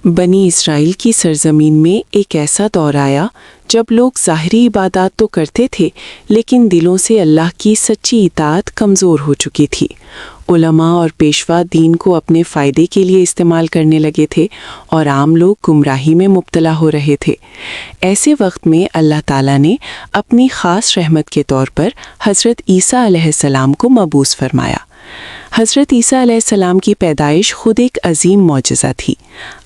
بنی اسرائیل کی سرزمین میں ایک ایسا دور آیا جب لوگ ظاہری عبادات تو کرتے تھے لیکن دلوں سے اللہ کی سچی اطاعت کمزور ہو چکی تھی۔ علماء اور پیشوا دین کو اپنے فائدے کے لیے استعمال کرنے لگے تھے اور عام لوگ گمراہی میں مبتلا ہو رہے تھے۔ ایسے وقت میں اللہ تعالیٰ نے اپنی خاص رحمت کے طور پر حضرت عیسیٰ علیہ السلام کو مبعوث فرمایا۔ حضرت عیسیٰ علیہ السلام کی پیدائش خود ایک عظیم معجزہ تھی۔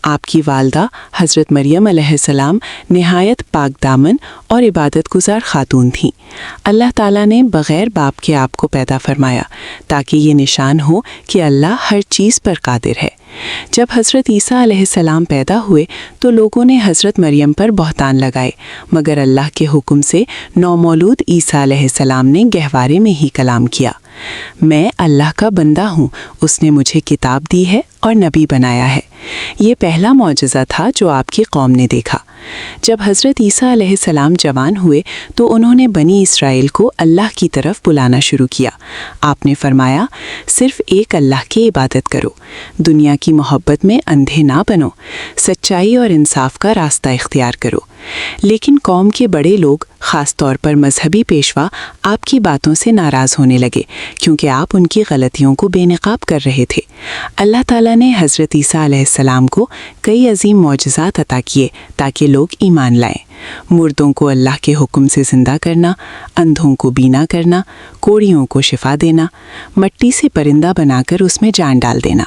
آپ کی والدہ حضرت مریم علیہ السلام نہایت پاک دامن اور عبادت گزار خاتون تھیں۔ اللہ تعالیٰ نے بغیر باپ کے آپ کو پیدا فرمایا تاکہ یہ نشان ہو کہ اللہ ہر چیز پر قادر ہے۔ جب حضرت عیسیٰ علیہ السلام پیدا ہوئے تو لوگوں نے حضرت مریم پر بہتان لگائے، مگر اللہ کے حکم سے نومولود عیسیٰ علیہ السلام نے گہوارے میں ہی کلام کیا۔ میں اللہ کا بندہ ہوں، اس نے مجھے کتاب دی ہے اور نبی بنایا ہے۔ یہ پہلا معجزہ تھا جو آپ کی قوم نے دیکھا۔ جب حضرت عیسیٰ علیہ السلام جوان ہوئے تو انہوں نے بنی اسرائیل کو اللہ کی طرف بلانا شروع کیا۔ آپ نے فرمایا، صرف ایک اللہ کی عبادت کرو، دنیا کی محبت میں اندھے نہ بنو، سچائی اور انصاف کا راستہ اختیار کرو۔ لیکن قوم کے بڑے لوگ، خاص طور پر مذہبی پیشوا، آپ کی باتوں سے ناراض ہونے لگے کیونکہ آپ ان کی غلطیوں کو بے نقاب کر رہے تھے۔ اللہ تعالیٰ نے حضرت عیسیٰ علیہ السلام کو کئی عظیم معجزات عطا کیے تاکہ لوگ ایمان لائیں۔ مردوں کو اللہ کے حکم سے زندہ کرنا، اندھوں کو بینا کرنا، کوڑیوں کو شفا دینا، مٹی سے پرندہ بنا کر اس میں جان ڈال دینا۔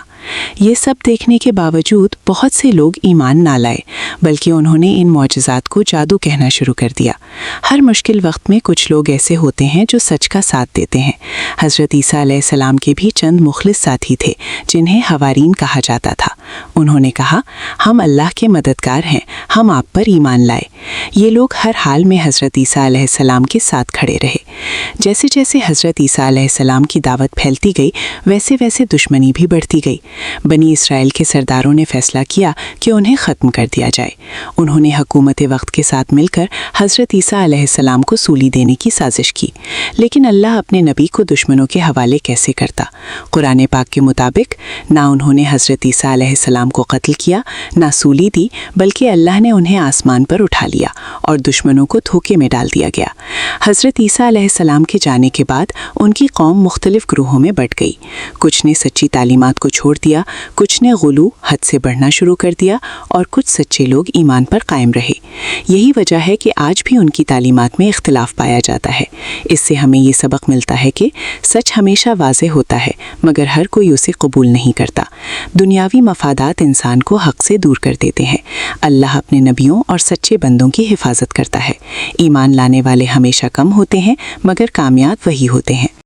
یہ سب دیکھنے کے باوجود بہت سے لوگ ایمان نہ لائے، بلکہ انہوں نے ان معجزات کو جادو کہنا شروع کر دیا۔ ہر مشکل وقت میں کچھ لوگ ایسے ہوتے ہیں جو سچ کا ساتھ دیتے ہیں۔ حضرت عیسیٰ علیہ السلام کے بھی چند مخلص ساتھی تھے جنہیں حوارین کہا جاتا تھا۔ انہوں نے کہا، ہم اللہ کے مددگار ہیں، ہم آپ پر ایمان لائے۔ یہ لوگ ہر حال میں حضرت عیسیٰ علیہ السلام کے ساتھ کھڑے رہے۔ جیسے جیسے حضرت عیسیٰ علیہ السلام کی دعوت پھیلتی گئی، ویسے ویسے دشمنی بھی بڑھتی گئی۔ بنی اسرائیل کے سرداروں نے فیصلہ کیا کہ انہیں ختم کر دیا جائے۔ انہوں نے حکومت وقت کے ساتھ مل کر حضرت عیسیٰ علیہ السلام کو سولی دینے کی سازش کی، لیکن اللہ اپنے نبی کو دشمنوں کے حوالے کیسے کرتا؟ قرآن پاک کے مطابق نہ انہوں نے حضرت عیسیٰ علیہ السلام کو قتل کیا، نہ سولی دی، بلکہ اللہ نے انہیں آسمان پر اٹھا لیا اور دشمنوں کو دھوکے میں ڈال دیا گیا۔ حضرت عیسیٰ علیہ السلام کے جانے کے بعد ان کی قوم مختلف گروہوں میں بٹ گئی۔ کچھ نے سچی تعلیمات کو چھوڑ دیا، کچھ نے غلو، حد سے بڑھنا شروع کر دیا، اور کچھ سچے لوگ ایمان پر قائم رہے۔ یہی وجہ ہے کہ آج بھی ان کی تعلیمات میں اختلاف پایا جاتا ہے۔ اس سے ہمیں یہ سبق ملتا ہے کہ سچ ہمیشہ واضح ہوتا ہے، مگر ہر کوئی اسے قبول نہیں کرتا۔ دنیاوی مفادات انسان کو حق سے دور کر دیتے ہیں۔ اللہ اپنے نبیوں اور سچے بندوں کی حفاظت کرتا ہے۔ ایمان لانے والے ہمیشہ کم ہوتے ہیں، مگر کامیاب وہی ہوتے ہیں۔